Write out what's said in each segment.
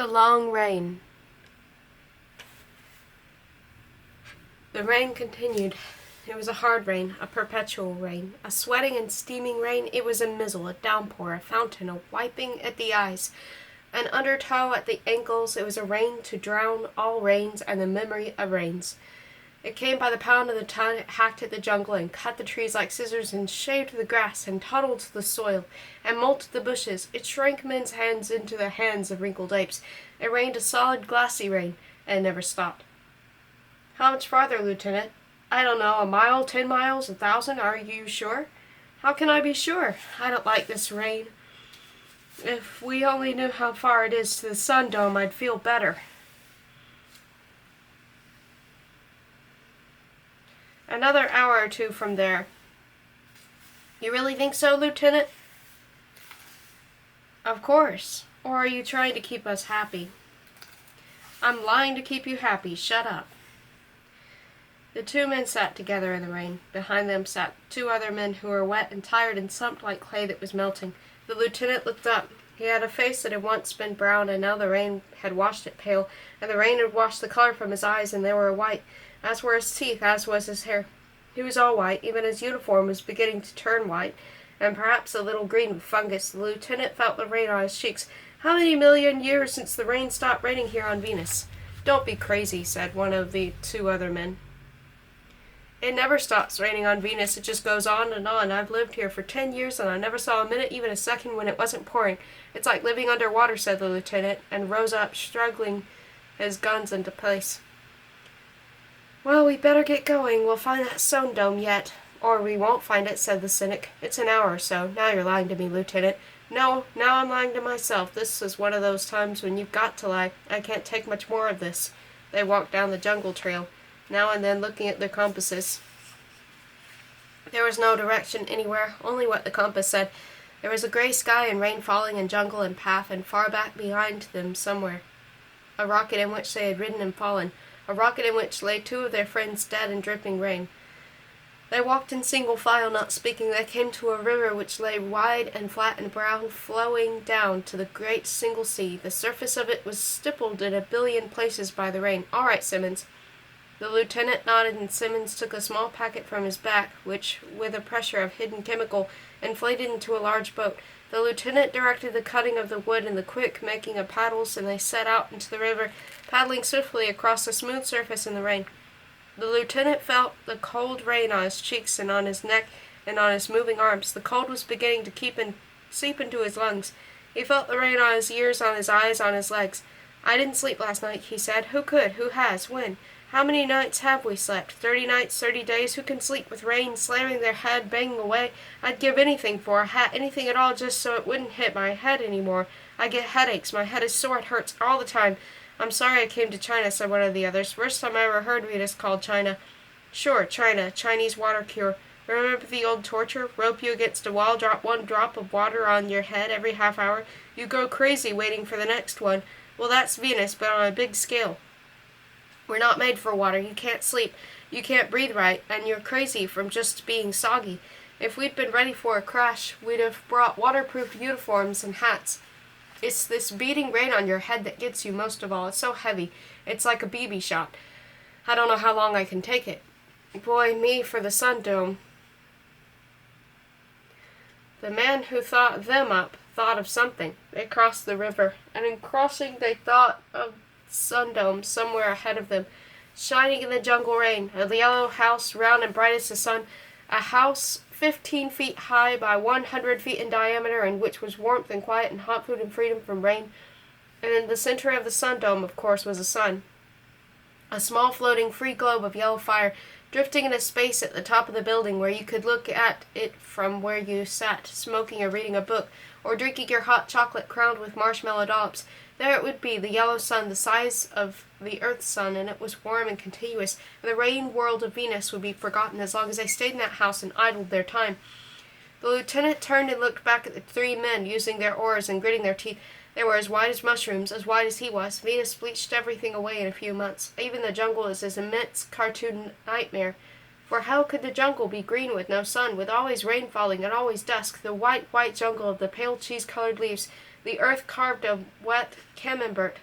The long rain. The rain continued. It was a hard rain, a perpetual rain, a sweating and steaming rain. It was a mizzle, a downpour, a fountain, a wiping at the eyes, an undertow at the ankles. It was a rain to drown all rains and the memory of rains. It came by the pound of the ton. It hacked at the jungle and cut the trees like scissors and shaved the grass and tunneled the soil and molted the bushes. It shrank men's hands into the hands of wrinkled apes. It rained a solid glassy rain and never stopped. How much farther, Lieutenant? I don't know, a mile, 10 miles, 1,000, are you sure? How can I be sure? I don't like this rain. If we only knew how far it is to the sun dome, I'd feel better. Another hour or two from there. You really think so, Lieutenant? Of course. Or are you trying to keep us happy? I'm lying to keep you happy. Shut up. The two men sat together in the rain. Behind them sat two other men who were wet and tired and slumped like clay that was melting. The lieutenant looked up. He had a face that had once been brown, and now the rain had washed it pale, and the rain had washed the color from his eyes, and they were white, as were his teeth, as was his hair. He was all white. Even his uniform was beginning to turn white, and perhaps a little green with fungus. The lieutenant felt the rain on his cheeks. How many million years since the rain stopped raining here on Venus? Don't be crazy, said one of the two other men. It never stops raining on Venus. It just goes on and on. I've lived here for 10 years, and I never saw a minute, even a second, when it wasn't pouring. It's like living underwater, said the lieutenant, and rose up, struggling his guns into place. Well, we better get going. We'll find that sun dome yet. Or we won't find it, said the cynic. It's an hour or so. Now you're lying to me, Lieutenant. No, now I'm lying to myself. This is one of those times when you've got to lie. I can't take much more of this. They walked down the jungle trail, now and then looking at their compasses. There was no direction anywhere, only what the compass said. There was a gray sky and rain falling and jungle and path, and far back behind them somewhere, a rocket in which they had ridden and fallen, a rocket in which lay two of their friends dead in dripping rain. They walked in single file, not speaking. They came to a river which lay wide and flat and brown, flowing down to the great single sea. The surface of it was stippled in a billion places by the rain. All right, Simmons. The lieutenant nodded, and Simmons took a small packet from his back, which, with a pressure of hidden chemical, inflated into a large boat. The lieutenant directed the cutting of the wood and the quick making of paddles, and they set out into the river, paddling swiftly across the smooth surface in the rain. The lieutenant felt the cold rain on his cheeks and on his neck and on his moving arms. The cold was beginning to seep into his lungs. He felt the rain on his ears, on his eyes, on his legs. I didn't sleep last night, he said. Who could? Who has? When? How many nights have we slept? 30 nights, 30 days? Who can sleep with rain slamming their head, banging away? I'd give anything for a hat, anything at all, just so it wouldn't hit my head any more. I get headaches. My head is sore. It hurts all the time. I'm sorry I came to China, said one of the others. First time I ever heard Venus called China. Sure, China. Chinese water cure. Remember the old torture? Rope you against a wall, drop one drop of water on your head every half hour. You go crazy waiting for the next one. Well, that's Venus, but on a big scale. We're not made for water. You can't sleep. You can't breathe right, and you're crazy from just being soggy. If we'd been ready for a crash, we'd have brought waterproof uniforms and hats. It's this beating rain on your head that gets you most of all. It's so heavy. It's like a BB shot. I don't know how long I can take it. Boy, me for the sun dome. The man who thought them up thought of something. They crossed the river, and in crossing they thought of sun dome somewhere ahead of them, shining in the jungle rain, a yellow house round and bright as the sun, a house 15 feet high by 100 feet in diameter, in which was warmth and quiet and hot food and freedom from rain. And in the center of the sun dome, of course, was a sun, a small floating free globe of yellow fire, drifting in a space at the top of the building where you could look at it from where you sat, smoking or reading a book, or drinking your hot chocolate crowned with marshmallow dollops. There it would be, the yellow sun, the size of the Earth's sun, and it was warm and continuous, and the rain world of Venus would be forgotten as long as they stayed in that house and idled their time. The lieutenant turned and looked back at the three men, using their oars and gritting their teeth. They were as white as mushrooms, as white as he was. Venus bleached everything away in a few months. Even the jungle is this immense cartoon nightmare. For how could the jungle be green with no sun, with always rain falling and always dusk, the white jungle of the pale cheese-colored leaves, the earth carved of wet camembert,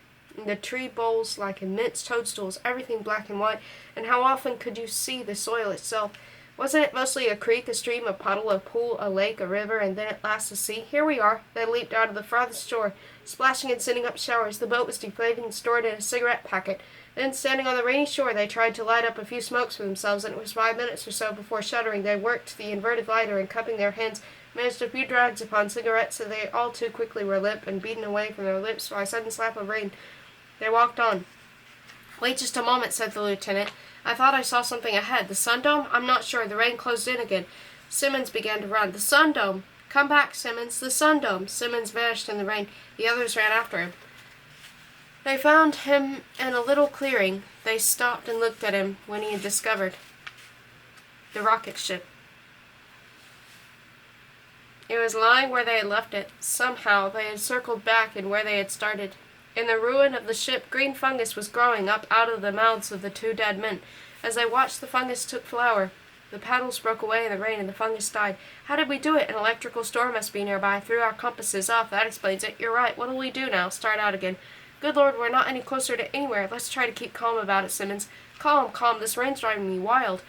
the tree boles like immense toadstools, everything black and white, and how often could you see the soil itself? Wasn't it mostly a creek, a stream, a puddle, a pool, a lake, a river, and then at last the sea? Here we are. They leaped out of the farthest shore, splashing and sending up showers. The boat was deflated and stored in a cigarette packet. Then, standing on the rainy shore, they tried to light up a few smokes for themselves, and it was 5 minutes or so before, shuddering, they worked the inverted lighter and, cupping their hands, managed a few drags upon cigarettes, so they all too quickly were limp and beaten away from their lips by a sudden slap of rain. They walked on. "Wait just a moment," said the lieutenant. "I thought I saw something ahead. The sun-dome? I'm not sure. The rain closed in again." Simmons began to run. "The sun-dome! Come back, Simmons! The sun-dome!" Simmons vanished in the rain. The others ran after him. They found him in a little clearing. They stopped and looked at him when he had discovered the rocket ship. It was lying where they had left it. Somehow they had circled back in where they had started. In the ruin of the ship, green fungus was growing up out of the mouths of the two dead men. As they watched, the fungus took flower. The paddles broke away in the rain, and the fungus died. "How did we do it? An electrical storm must be nearby. Threw our compasses off. That explains it. You're right. What'll we do now? Start out again?" "Good Lord, we're not any closer to anywhere. Let's try to keep calm about it, Simmons." "Calm, calm. This rain's driving me wild."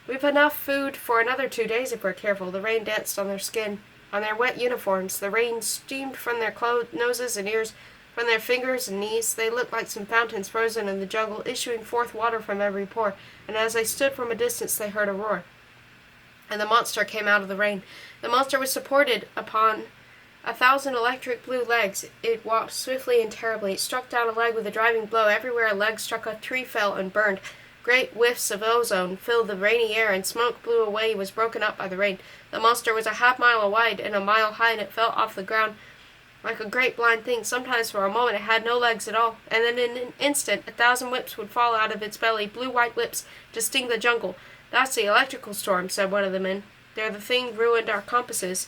"We've enough food for another 2 days if we're careful." The rain danced on their skin, on their wet uniforms. The rain steamed from their noses and ears, from their fingers and knees. They looked like some fountains frozen in the jungle, issuing forth water from every pore, and as they stood from a distance they heard a roar. And the monster came out of the rain. The monster was supported upon 1,000 electric blue legs. It walked swiftly and terribly. It struck down a leg with a driving blow. Everywhere a leg struck, a tree fell and burned. Great whiffs of ozone filled the rainy air, and smoke blew away, was broken up by the rain. The monster was a half-mile wide and a mile high, and it fell off the ground like a great blind thing. Sometimes for a moment it had no legs at all, and then in an instant 1,000 whips would fall out of its belly, blue-white whips, to sting the jungle. "That's the electrical storm," said one of the men. "They're the thing ruined our compasses.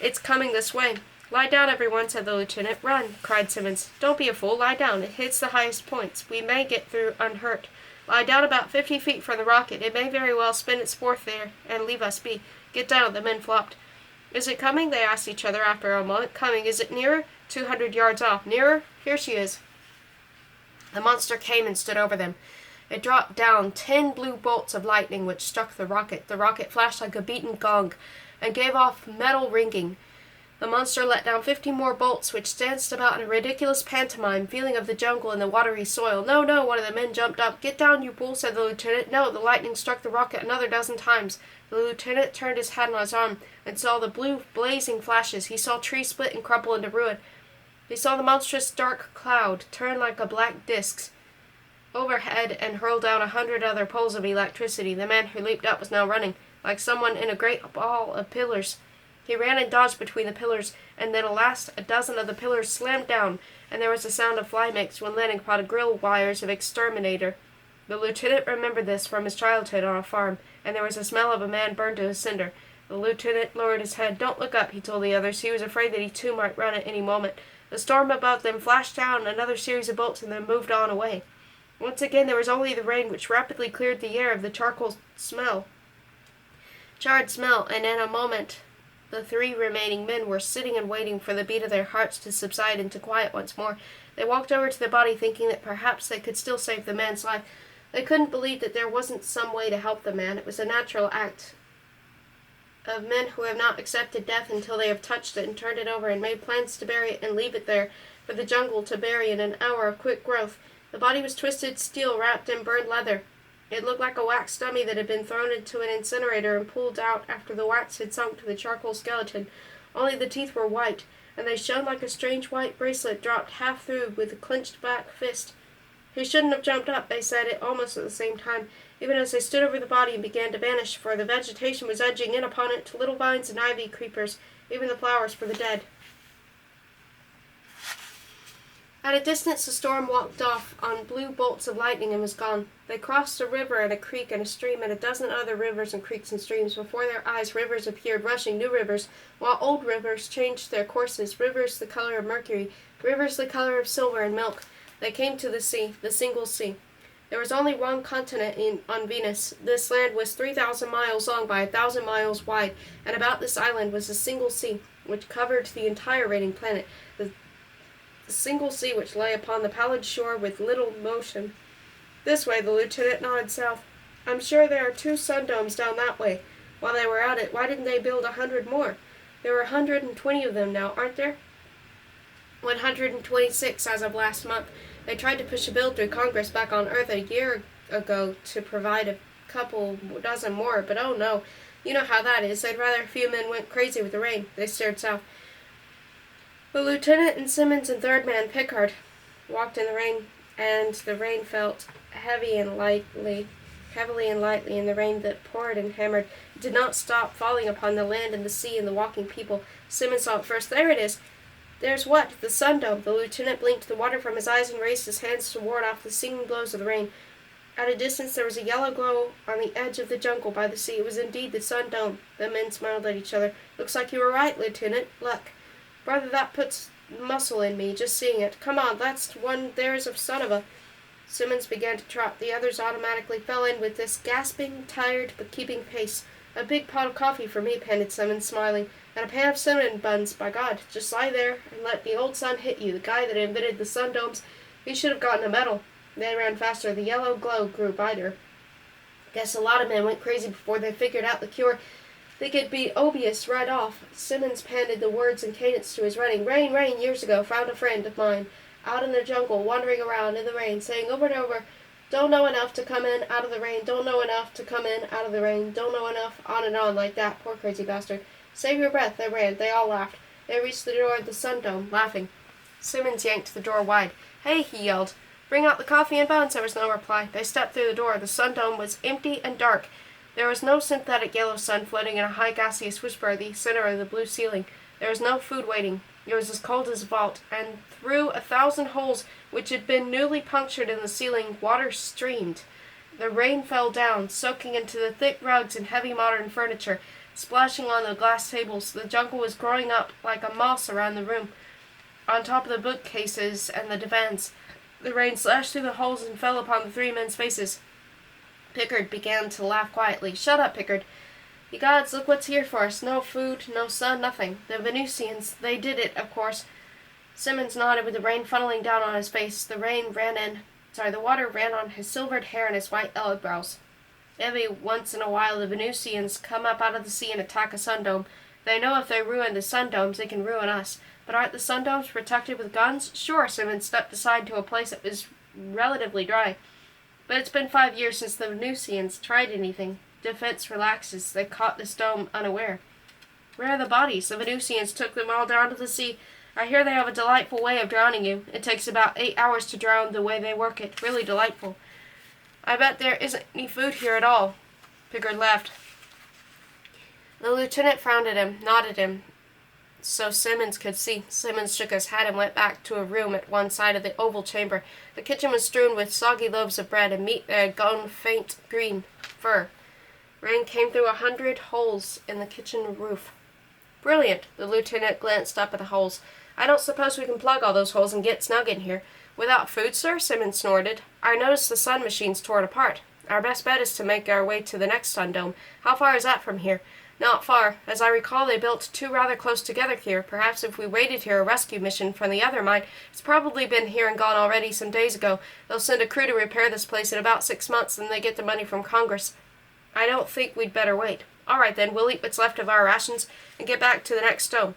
It's coming this way." "Lie down, everyone," said the lieutenant. "Run," cried Simmons. "Don't be a fool. Lie down. It hits the highest points. We may get through unhurt. Lie down about 50 feet from the rocket. It may very well spin its fourth there and leave us be. Get down." The men flopped. "Is it coming?" they asked each other after a moment. "Coming. Is it nearer?" 200 yards off. "Nearer?" "Here she is." The monster came and stood over them. It dropped down 10 blue bolts of lightning which struck the rocket. The rocket flashed like a beaten gong and gave off metal ringing. The monster let down 50 more bolts, which danced about in a ridiculous pantomime, feeling of the jungle and the watery soil. "No, no," one of the men jumped up. "Get down, you fool," said the lieutenant. "No," the lightning struck the rocket another dozen times. The lieutenant turned his head on his arm and saw the blue blazing flashes. He saw trees split and crumple into ruin. He saw the monstrous dark cloud turn like a black disk overhead and hurl down 100 other poles of electricity. The man who leaped up was now running, like someone in a great ball of pillars. He ran and dodged between the pillars, and then, alas, a dozen of the pillars slammed down, and there was a sound of fly mix when landing upon the grill wires of exterminator. The lieutenant remembered this from his childhood on a farm, and there was a smell of a man burned to a cinder. The lieutenant lowered his head. "Don't look up," he told the others. He was afraid that he too might run at any moment. The storm above them flashed down another series of bolts and then moved on away. Once again there was only the rain, which rapidly cleared the air of the charred smell, and in a moment the 3 remaining men were sitting and waiting for the beat of their hearts to subside into quiet once more. They walked over to the body, thinking that perhaps they could still save the man's life. They couldn't believe that there wasn't some way to help the man. It was a natural act of men who have not accepted death until they have touched it and turned it over and made plans to bury it and leave it there for the jungle to bury in an hour of quick growth. The body was twisted steel wrapped in burned leather. It looked like a wax dummy that had been thrown into an incinerator and pulled out after the wax had sunk to the charcoal skeleton. Only the teeth were white, and they shone like a strange white bracelet dropped half through with a clenched back fist. He shouldn't have jumped up, they said it almost at the same time, even as they stood over the body and began to vanish, for the vegetation was edging in upon it, little vines and ivy creepers, even the flowers for the dead. At a distance the storm walked off on blue bolts of lightning and was gone. They crossed a river and a creek and a stream and a dozen other rivers and creeks and streams. Before their eyes rivers appeared, rushing new rivers, while old rivers changed their courses, rivers the color of mercury, rivers the color of silver and milk. They came to the sea, the single sea. There was only one continent on Venus. This land was 3,000 miles long by 1,000 miles wide, and about this island was a single sea, which covered the entire reigning planet. the single sea which lay upon the pallid shore with little motion. This way, the lieutenant nodded south. I'm sure there are 2 sun-domes down that way. While they were at it, why didn't they build 100 more? There were 120 of them now, aren't there? 126 as of last month. They tried to push a bill through Congress back on Earth a year ago to provide a couple dozen more, but oh no. You know how that is. They'd rather a few men went crazy with the rain. They stared south. The lieutenant and Simmons and third man, Pickard, walked in the rain, and the rain felt heavily and lightly in the rain that poured and hammered. It did not stop falling upon the land and the sea and the walking people. Simmons saw it first. There it is. There's what? The sun-dome. The lieutenant blinked the water from his eyes and raised his hands to ward off the stinging blows of the rain. At a distance there was a yellow glow on the edge of the jungle by the sea. It was indeed the sun-dome. The men smiled at each other. Looks like you were right, Lieutenant. Luck. Brother, that puts muscle in me, just seeing it. Come on, that's one. There's a son of a... Simmons began to trot. The others automatically fell in with this, gasping, tired, but keeping pace. A big pot of coffee for me, panted Simmons, smiling. And a pan of cinnamon buns, by God. Just lie there and let the old sun hit you. The guy that invented the sun-domes, he should have gotten a medal. They ran faster. The yellow glow grew brighter. Guess a lot of men went crazy before they figured out the cure. They could beat obeis right off. Simmons panted the words in cadence to his running. Rain, rain, years ago, found a friend of mine. Out in the jungle, wandering around in the rain, saying over and over, don't know enough to come in, out of the rain, don't know enough to come in, out of the rain, don't know enough, on and on like that, poor crazy bastard. Save your breath, they ran, they all laughed. They reached the door of the sun-dome, laughing. Simmons yanked the door wide. Hey, he yelled. Bring out the coffee and buns, there was no reply. They stepped through the door. The sun-dome was empty and dark. There was no synthetic yellow sun floating in a high gaseous whisper at the center of the blue ceiling. There was no food waiting. It was as cold as a vault, and through 1,000 holes which had been newly punctured in the ceiling, water streamed. The rain fell down, soaking into the thick rugs and heavy modern furniture, splashing on the glass tables. The jungle was growing up like a moss around the room, on top of the bookcases and the divans. The rain slashed through the holes and fell upon the 3 men's faces. Pickard began to laugh quietly. Shut up, Pickard. Ye gods, look what's here for us. No food, no sun, nothing. The Venusians, they did it, of course. Simmons nodded with the rain funneling down on his face. The water ran on his silvered hair and his white eyebrows. Every once in a while the Venusians come up out of the sea and attack a sun-dome. They know if they ruin the sun-domes, they can ruin us. But aren't the sun-domes protected with guns? Sure, Simmons stepped aside to a place that was relatively dry. But it's been 5 years since the Venusians tried anything. Defense relaxes. They caught this dome unaware. Where are the bodies? The Venusians took them all down to the sea. I hear they have a delightful way of drowning you. It takes about 8 hours to drown the way they work it. Really delightful. I bet there isn't any food here at all. Pickard laughed. The lieutenant frowned at him, nodded him, so Simmons could see. Simmons shook his head and went back to a room at one side of the oval chamber. The kitchen was strewn with soggy loaves of bread and meat that had gone faint green fur. Rain came through 100 holes in the kitchen roof. Brilliant. The lieutenant glanced up at the holes. I don't suppose we can plug all those holes and get snug in here. Without food, sir? Simmons snorted. I noticed the sun machines tore it apart. Our best bet is to make our way to the next sun dome. How far is that from here? Not far. As I recall, they built 2 rather close together here. Perhaps if we waited here, a rescue mission from the other might. It's probably been here and gone already some days ago. They'll send a crew to repair this place in about 6 months, and they get the money from Congress. I don't think we'd better wait. All right, then, we'll eat what's left of our rations and get back to the next dome.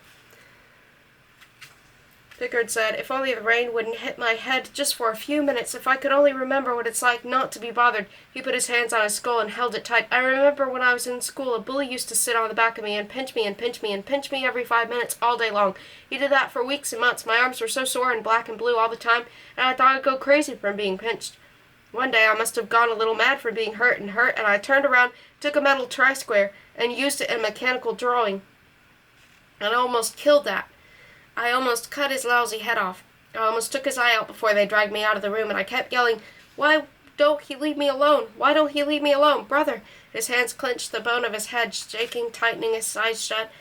Pickard said, if only the rain wouldn't hit my head just for a few minutes, if I could only remember what it's like not to be bothered. He put his hands on his skull and held it tight. I remember when I was in school, a bully used to sit on the back of me and pinch me and pinch me and pinch me every 5 minutes all day long. He did that for weeks and months. My arms were so sore and black and blue all the time, and I thought I'd go crazy from being pinched. One day I must have gone a little mad from being hurt, and I turned around, took a metal tri-square, and used it in mechanical drawing. And I almost killed that. I almost cut his lousy head off. I almost took his eye out before they dragged me out of the room, and I kept yelling, why don't he leave me alone? Why don't he leave me alone? Brother! His hands clenched the bone of his head, shaking, tightening his eyes shut.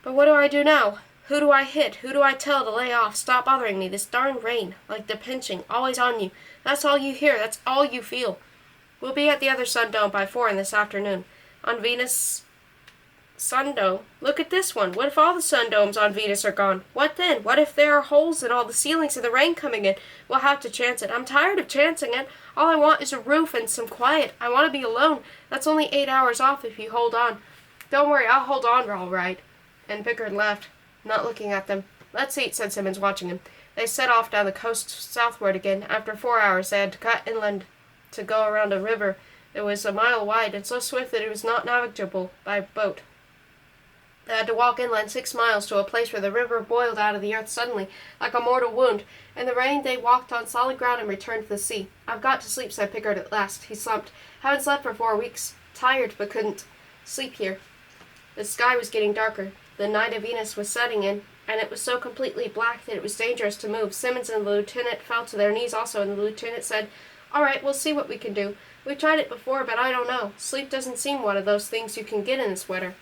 But what do I do now? Who do I hit? Who do I tell to lay off? Stop bothering me. This darn rain, like the pinching, always on you. That's all you hear. That's all you feel. We'll be at the other sun dome by 4 this afternoon. On Venus, Sun dome? Look at this one. What if all the sun domes on Venus are gone? What then? What if there are holes in all the ceilings and the rain coming in? We'll have to chance it. I'm tired of chancing it. All I want is a roof and some quiet. I want to be alone. That's only 8 hours off if you hold on. Don't worry, I'll hold on all right. And Pickard left, not looking at them. Let's eat, said Simmons, watching him. They set off down the coast southward again. After 4 hours, they had to cut inland to go around a river that was a mile wide and so swift that it was not navigable by boat. They had to walk inland 6 miles to a place where the river boiled out of the earth suddenly, like a mortal wound. In the rain, they walked on solid ground and returned to the sea. I've got to sleep, said Pickard at last. He slumped. Haven't slept for 4 weeks. Tired, but couldn't sleep here. The sky was getting darker. The night of Venus was setting in, and it was so completely black that it was dangerous to move. Simmons and the lieutenant fell to their knees also, and the lieutenant said, "All right, we'll see what we can do. We've tried it before, but I don't know. Sleep doesn't seem one of those things you can get in this weather."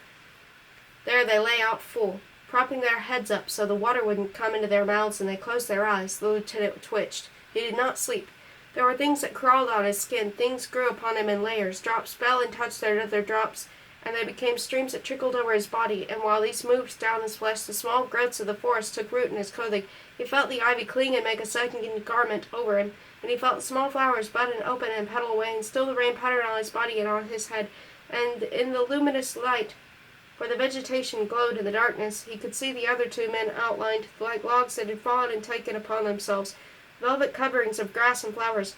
There they lay out full, propping their heads up so the water wouldn't come into their mouths, and they closed their eyes. The lieutenant twitched. He did not sleep. There were things that crawled on his skin. Things grew upon him in layers. Drops fell and touched their other drops, and they became streams that trickled over his body, and while these moved down his flesh, the small growths of the forest took root in his clothing. He felt the ivy cling and make a second garment over him, and he felt the small flowers bud and open and petal away, and still the rain pattered on his body and on his head, and in the luminous light, where the vegetation glowed in the darkness, he could see the other 2 men outlined, like logs that had fallen and taken upon themselves, velvet coverings of grass and flowers.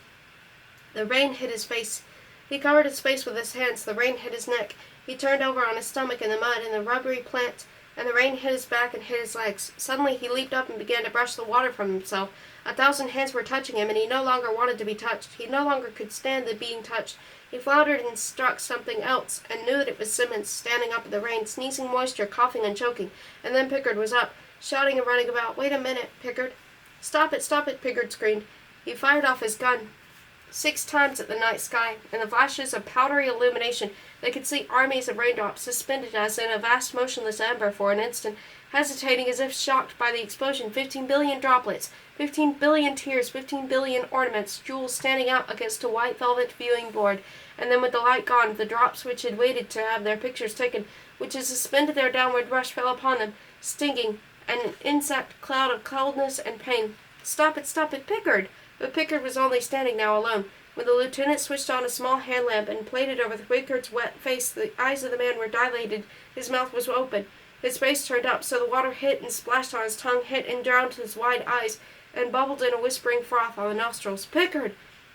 The rain hid his face. He covered his face with his hands. The rain hit his neck. He turned over on his stomach in the mud and the rubbery plant, and the rain hit his back and hit his legs. Suddenly he leaped up and began to brush the water from himself. 1,000 hands were touching him, and he no longer wanted to be touched. He no longer could stand the being touched. He floundered and struck something else, and knew that it was Simmons, standing up in the rain, sneezing moisture, coughing and choking. And then Pickard was up, shouting and running about. "Wait a minute, Pickard." Stop it, Pickard screamed. He fired off his gun 6 times at the night sky. In the flashes of powdery illumination, they could see armies of raindrops suspended as in a vast motionless ember for an instant, hesitating as if shocked by the explosion. 15 billion droplets, 15 billion tears, 15 billion ornaments, jewels standing out against a white velvet viewing board. And then with the light gone, the drops which had waited to have their pictures taken, which had suspended their downward rush, fell upon them, stinging, an insect cloud of coldness and pain. Stop it, Pickard!" But Pickard was only standing now alone. When the lieutenant switched on a small hand lamp and played it over Pickard's wet face, the eyes of the man were dilated, his mouth was open, his face turned up, so the water hit and splashed on his tongue, hit and drowned his wide eyes, and bubbled in a whispering froth on the nostrils. "Pickard!"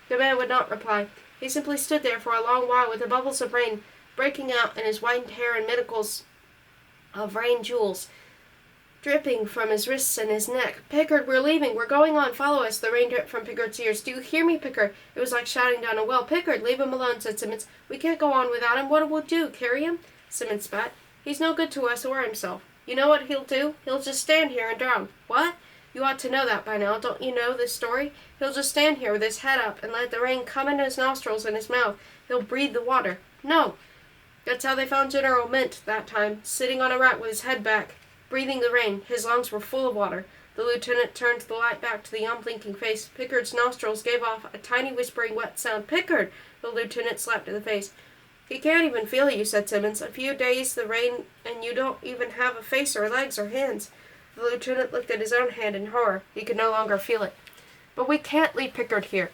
The man would not reply. He simply stood there for a long while with the bubbles of rain breaking out in his whitened hair and minnacles of rain jewels dripping from his wrists and his neck. "Pickard, we're leaving. We're going on. Follow us." The rain dripped from Pickard's ears. "Do you hear me, Pickard?" It was like shouting down a well. "Pickard, leave him alone," said Simmons. "We can't go on without him. What will we do? Carry him?" Simmons spat. "He's no good to us or himself. You know what he'll do? He'll just stand here and drown." "What? You ought to know that by now. Don't you know this story? He'll just stand here with his head up and let the rain come into his nostrils and his mouth. He'll breathe the water." "No." That's how they found General Mint that time, sitting on a rat with his head back, breathing the rain. His lungs were full of water. The lieutenant turned the light back to the unblinking face. Pickard's nostrils gave off a tiny whispering wet sound. "Pickard!" The lieutenant slapped in the face. "He can't even feel you," said Simmons. "A few days the rain and you don't even have a face or legs or hands." The lieutenant looked at his own hand in horror. He could no longer feel it. "But we can't leave Pickard here."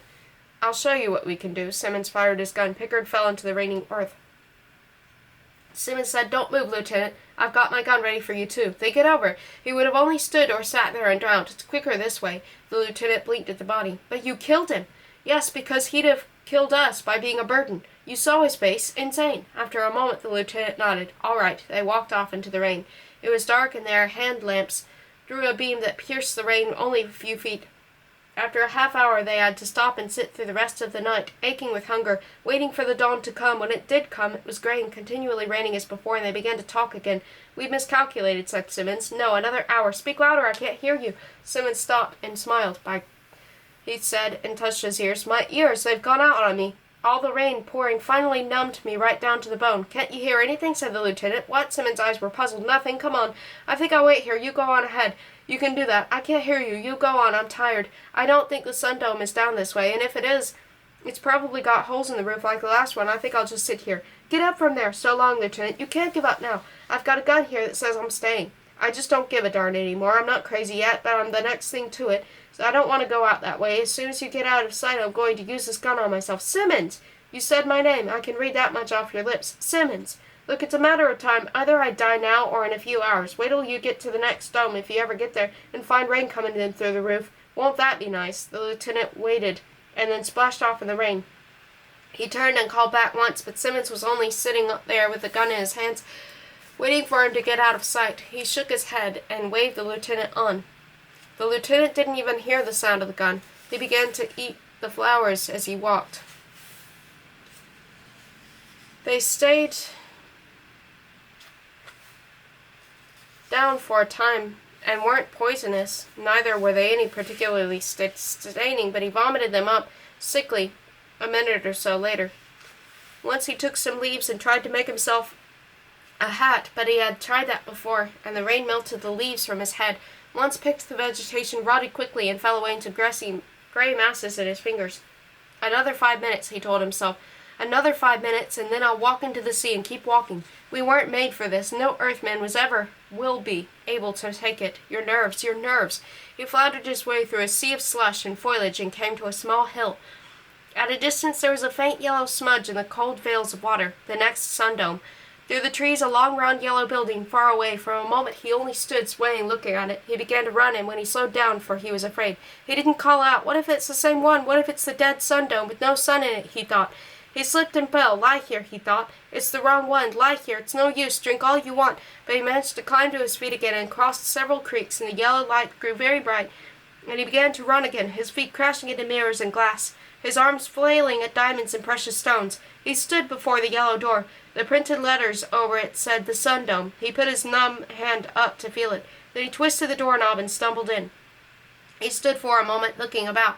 "I'll show you what we can do." Simmons fired his gun. Pickard fell into the raining earth. Simmons said, "Don't move, Lieutenant. I've got my gun ready for you, too. Think it over. He would have only stood or sat there and drowned. It's quicker this way." The lieutenant blinked at the body. "But you killed him." "Yes, because he'd have killed us by being a burden. You saw his face. Insane." After a moment, the lieutenant nodded. "All right." They walked off into the rain. It was dark, and their hand lamps drew a beam that pierced the rain only a few feet. After a half hour they had to stop and sit through the rest of the night, aching with hunger, waiting for the dawn to come. When it did come, it was grey and continually raining as before, and they began to talk again. "We've miscalculated," said Simmons. "No, another hour. Speak louder, I can't hear you." Simmons stopped and smiled. He said, and touched his ears. "My ears, they've gone out on me. All the rain pouring finally numbed me right down to the bone." "Can't you hear anything?" said the lieutenant. "What?" Simmons' eyes were puzzled. "Nothing. Come on. I think I'll wait here. You go on ahead. You can do that. I can't hear you. You go on. I'm tired. I don't think the sun dome is down this way, and if it is, It's probably got holes in the roof like the last one. I think I'll just sit here. Get up from there. So long, Lieutenant. You can't give up now. I've got a gun here that says I'm staying. I just don't give a darn anymore. I'm not crazy yet, but I'm the next thing to it, so I don't want to go out that way. As soon as you get out of sight, I'm going to use this gun on myself. Simmons! You said my name. I can read that much off your lips. Simmons! Look, it's a matter of time. Either I die now or in a few hours. Wait till you get to the next dome, if you ever get there, and find rain coming in through the roof. Won't that be nice? The lieutenant waited, and then splashed off in the rain. He turned and called back once, but Simmons was only sitting up there with the gun in his hands, waiting for him to get out of sight. He shook his head and waved the lieutenant on. The lieutenant didn't even hear the sound of the gun. He began to eat the flowers as he walked. They stayed down for a time and weren't poisonous. Neither were they any particularly staining, but he vomited them up, sickly, a minute or so later. Once he took some leaves and tried to make himself a hat, but he had tried that before, and the rain melted the leaves from his head. Once picked the vegetation, rotted quickly, and fell away into gray masses in his fingers. Another 5 minutes, he told himself. Another 5 minutes, and then I'll walk into the sea and keep walking. We weren't made for this. No Earthman will be able to take it. Your nerves, your nerves. He floundered his way through a sea of slush and foliage and came to a small hill. At a distance there was a faint yellow smudge in the cold veils of water, the next Sundome. Through the trees a long round yellow building far away. For a moment he only stood swaying, looking at it. He began to run, and when he slowed down, for he was afraid, he didn't call out, "What if it's the same one? What if it's the dead Sundome with no sun in it?" he thought. He slipped and fell. Lie here, he thought. It's the wrong one. Lie here. It's no use. Drink all you want. But he managed to climb to his feet again and crossed several creeks, and the yellow light grew very bright, and he began to run again, his feet crashing into mirrors and glass, his arms flailing at diamonds and precious stones. He stood before the yellow door. The printed letters over it said the Sundome. He put his numb hand up to feel it. Then he twisted the doorknob and stumbled in. He stood for a moment, looking about.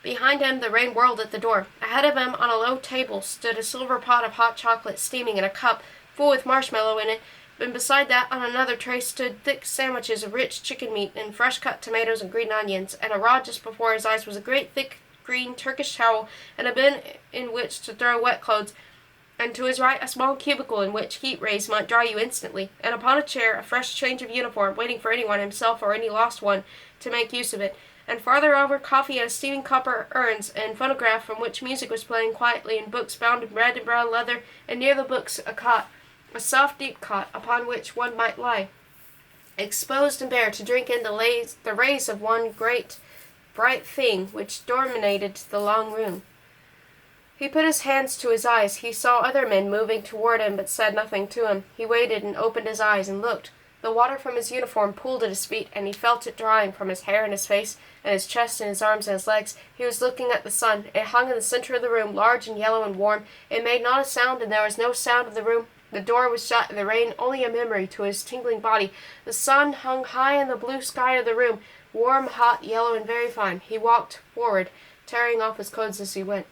Behind him the rain whirled at the door. Ahead of him on a low table stood a silver pot of hot chocolate steaming in a cup full with marshmallow in it, and beside that on another tray stood thick sandwiches of rich chicken meat and fresh cut tomatoes and green onions, and a rod just before his eyes was a great thick green Turkish towel and a bin in which to throw wet clothes, and to his right a small cubicle in which heat rays might dry you instantly, and upon a chair a fresh change of uniform waiting for anyone, himself or any lost one, to make use of it. And farther over, coffee and steaming copper urns, and phonograph from which music was playing quietly, and books bound in red and brown leather, and near the books a cot, a soft deep cot, upon which one might lie, exposed and bare, to drink in the rays of one great bright thing which dominated the long room. He put his hands to his eyes. He saw other men moving toward him, but said nothing to him. He waited and opened his eyes and looked. The water from his uniform pooled at his feet, and he felt it drying from his hair and his face, and his chest and his arms and his legs. He was looking at the sun. It hung in the center of the room, large and yellow and warm. It made not a sound, and there was no sound in the room. The door was shut, and the rain only a memory to his tingling body. The sun hung high in the blue sky of the room, warm, hot, yellow, and very fine. He walked forward, tearing off his clothes as he went.